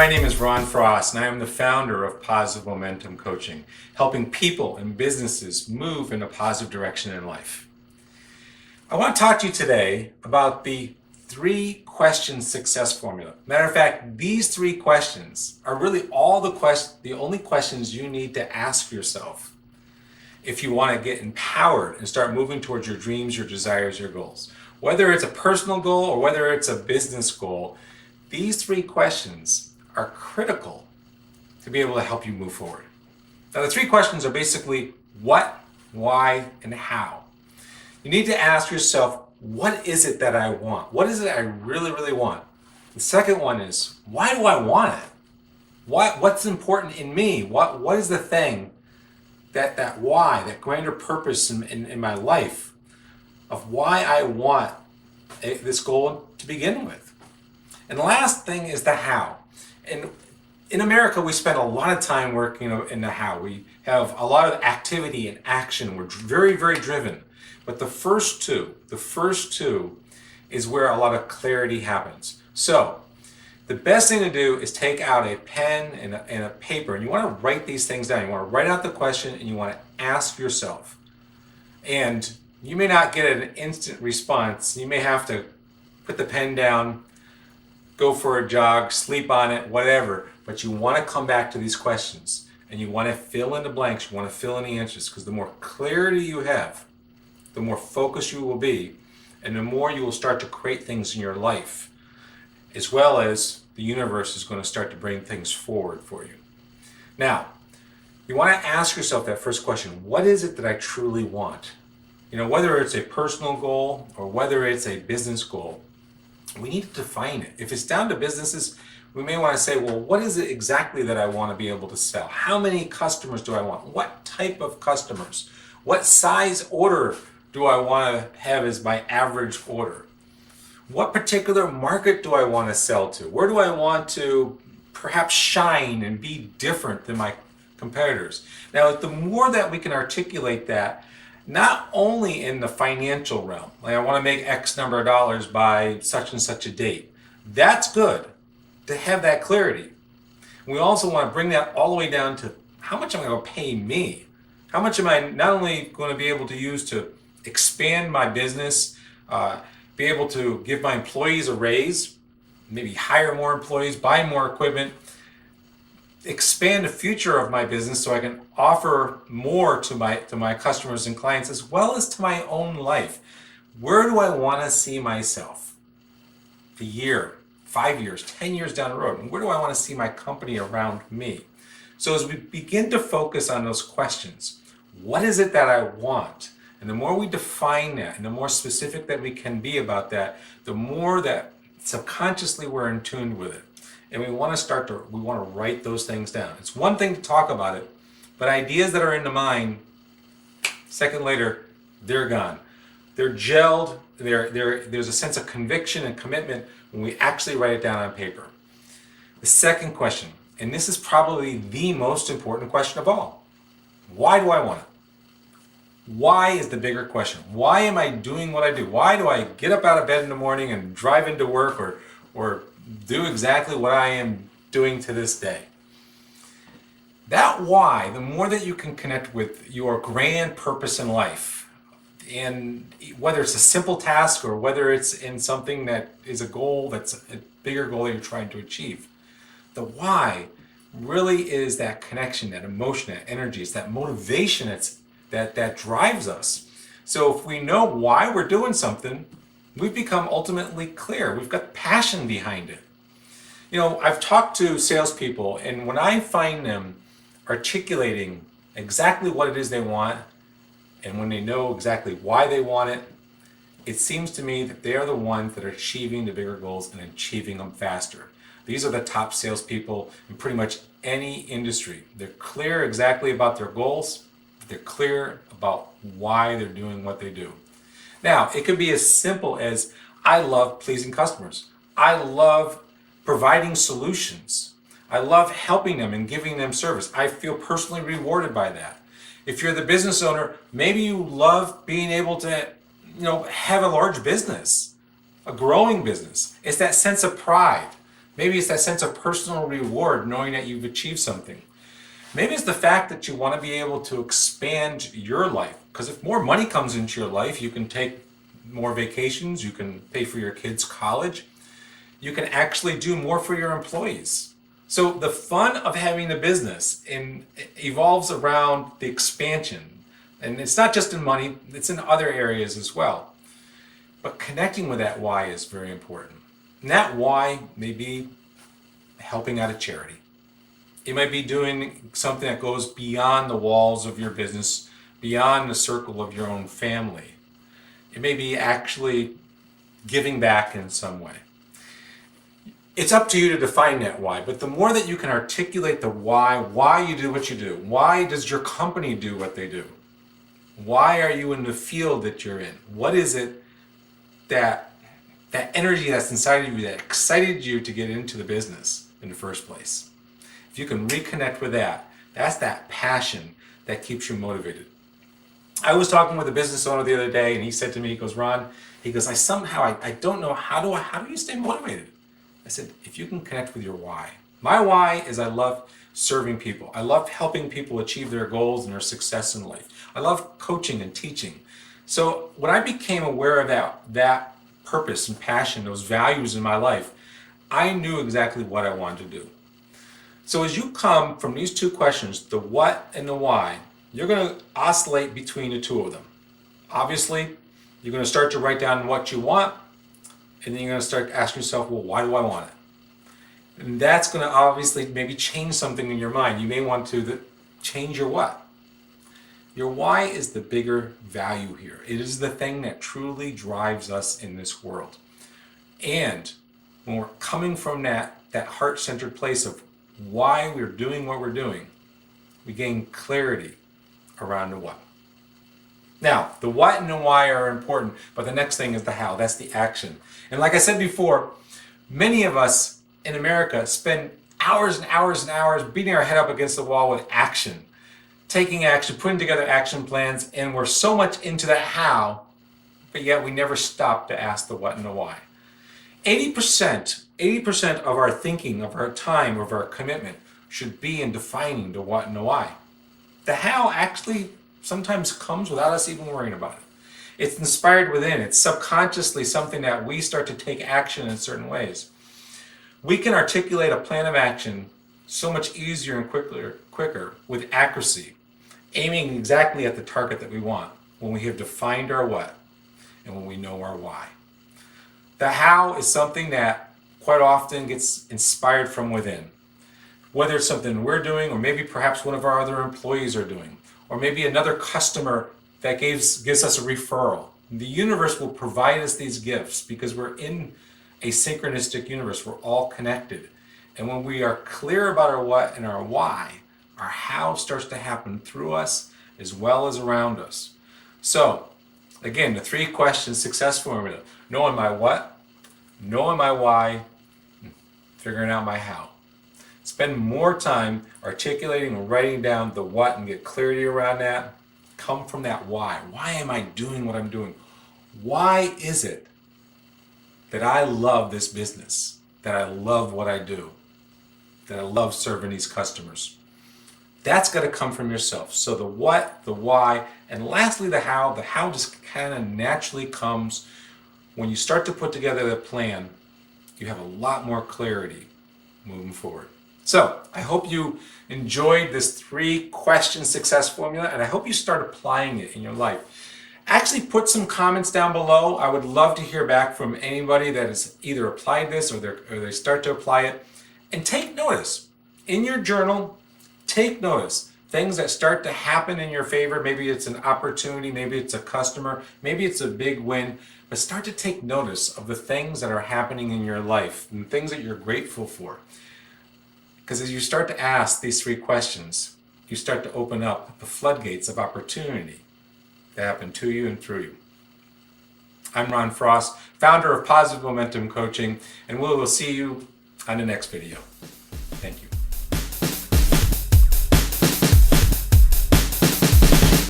my name is Ron Frost, and I am the founder of Positive Momentum Coaching, helping people and businesses move in a positive direction in life. I want to talk to you today about the 3-question success formula. Matter of fact, these 3 questions are really the only questions you need to ask yourself if you want to get empowered and start moving towards your dreams, your desires, your goals. Whether it's a personal goal or whether it's a business goal, these 3 questions are critical to be able to help you move forward. Now, the 3 questions are basically what, why, and how. You need to ask yourself, what is it that I want? What is it I really, really want? The second one is, why do I want it? What's important in me? What is the thing, that why, that grander purpose in my life of why I want this goal to begin with? And the last thing is the how. And in America, we spend a lot of time working in the how. We have a lot of activity and action. We're very, very driven. But the first two is where a lot of clarity happens. So the best thing to do is take out a pen and a paper, and you want to write these things down. You want to write out the question, and you want to ask yourself. And you may not get an instant response. You may have to put the pen down, go for a jog, sleep on it, whatever. But you want to come back to these questions, and you want to fill in the blanks. You want to fill in the answers, because the more clarity you have, the more focused you will be, and the more you will start to create things in your life, as well as the universe is going to start to bring things forward for you. Now, you want to ask yourself that first question: what is it that I truly want? Whether it's a personal goal or whether it's a business goal, we need to define it. If it's down to businesses, we may want to say, well, what is it exactly that I want to be able to sell? How many customers do I want? What type of customers? What size order do I want to have as my average order? What particular market do I want to sell to? Where do I want to perhaps shine and be different than my competitors? Now, the more that we can articulate that, not only in the financial realm, like I want to make X number of dollars by such and such a date. That's good to have that clarity. We also want to bring that all the way down to how much am I going to pay me? How much am I not only going to be able to use to expand my business, be able to give my employees a raise, maybe hire more employees, buy more equipment, expand the future of my business so I can offer more to my customers and clients, as well as to my own life. Where do I want to see myself a year, 5 years, 10 years down the road? And where do I want to see my company around me? So as we begin to focus on those questions, what is it that I want? And the more we define that and the more specific that we can be about that, the more that subconsciously we're in tune with it. And we want to write those things down. It's one thing to talk about it, but ideas that are in the mind, second later, they're gone. They're gelled. There's a sense of conviction and commitment when we actually write it down on paper. The second question, and this is probably the most important question of all: why do I want it? Why is the bigger question. Why am I doing what I do? Why do I get up out of bed in the morning and drive into work or do exactly what I am doing to this day? That why, the more that you can connect with your grand purpose in life, and whether it's a simple task or whether it's in something that is a goal, that's a bigger goal that you're trying to achieve, the why really is that connection, that emotion, that energy. It's that motivation that drives us. So if we know why we're doing something, we've become ultimately clear. We've got passion behind it. I've talked to salespeople, and when I find them articulating exactly what it is they want, and when they know exactly why they want it, it seems to me that they are the ones that are achieving the bigger goals and achieving them faster. These are the top salespeople in pretty much any industry. They're clear exactly about their goals. They're clear about why they're doing what they do. Now, it could be as simple as, I love pleasing customers. I love providing solutions. I love helping them and giving them service. I feel personally rewarded by that. If you're the business owner, maybe you love being able to, have a large business, a growing business. It's that sense of pride. Maybe it's that sense of personal reward knowing that you've achieved something. Maybe it's the fact that you want to be able to expand your life. Because if more money comes into your life, you can take more vacations, you can pay for your kids' college, you can actually do more for your employees. So the fun of having a business evolves around the expansion. And it's not just in money, it's in other areas as well. But connecting with that why is very important. And that why may be helping out a charity. It might be doing something that goes beyond the walls of your business, beyond the circle of your own family. It may be actually giving back in some way. It's up to you to define that why, but the more that you can articulate the why you do what you do, why does your company do what they do? Why are you in the field that you're in? What is it that energy that's inside of you that excited you to get into the business in the first place? If you can reconnect with that, that's that passion that keeps you motivated. I was talking with a business owner the other day, and he said to me, he goes, Ron, I don't know, how do you stay motivated? I said, if you can connect with your why. My why is I love serving people. I love helping people achieve their goals and their success in life. I love coaching and teaching. So when I became aware of that purpose and passion, those values in my life, I knew exactly what I wanted to do. So as you come from these two questions, the what and the why, you're going to oscillate between the two of them. Obviously, you're going to start to write down what you want, and then you're going to start asking yourself, well, why do I want it? And that's going to obviously maybe change something in your mind. You may want to change your what. Your why is the bigger value here. It is the thing that truly drives us in this world. And when we're coming from that heart-centered place of why we're doing what we're doing, we gain clarity around the what. Now, the what and the why are important, but the next thing is the how. That's the action. And like I said before, many of us in America spend hours and hours and hours beating our head up against the wall with action, taking action, putting together action plans, and we're so much into the how, but yet we never stop to ask the what and the why. 80% of our thinking, of our time, of our commitment should be in defining the what and the why. The how actually sometimes comes without us even worrying about it. It's inspired within. It's subconsciously something that we start to take action in certain ways. We can articulate a plan of action so much easier and quicker with accuracy, aiming exactly at the target that we want when we have defined our what and when we know our why. The how is something that quite often gets inspired from within. Whether it's something we're doing, or maybe perhaps one of our other employees are doing, or maybe another customer that gives us a referral. The universe will provide us these gifts because we're in a synchronistic universe. We're all connected. And when we are clear about our what and our why, our how starts to happen through us as well as around us. So, again, the 3 questions success formula: knowing my what, knowing my why, figuring out my how. Spend more time articulating and writing down the what and get clarity around that. Come from that why. Why am I doing what I'm doing? Why is it that I love this business, that I love what I do, that I love serving these customers? That's got to come from yourself. So the what, the why, and lastly the how. The how just kind of naturally comes when you start to put together the plan. You have a lot more clarity moving forward. So I hope you enjoyed this 3-question success formula, and I hope you start applying it in your life. Actually put some comments down below. I would love to hear back from anybody that has either applied this or they start to apply it. And take notice. In your journal, take notice. Things that start to happen in your favor. Maybe it's an opportunity, maybe it's a customer, maybe it's a big win. But start to take notice of the things that are happening in your life and things that you're grateful for. Because as you start to ask these 3 questions, you start to open up the floodgates of opportunity that happen to you and through you. I'm Ron Frost, founder of Positive Momentum Coaching, and we will see you on the next video.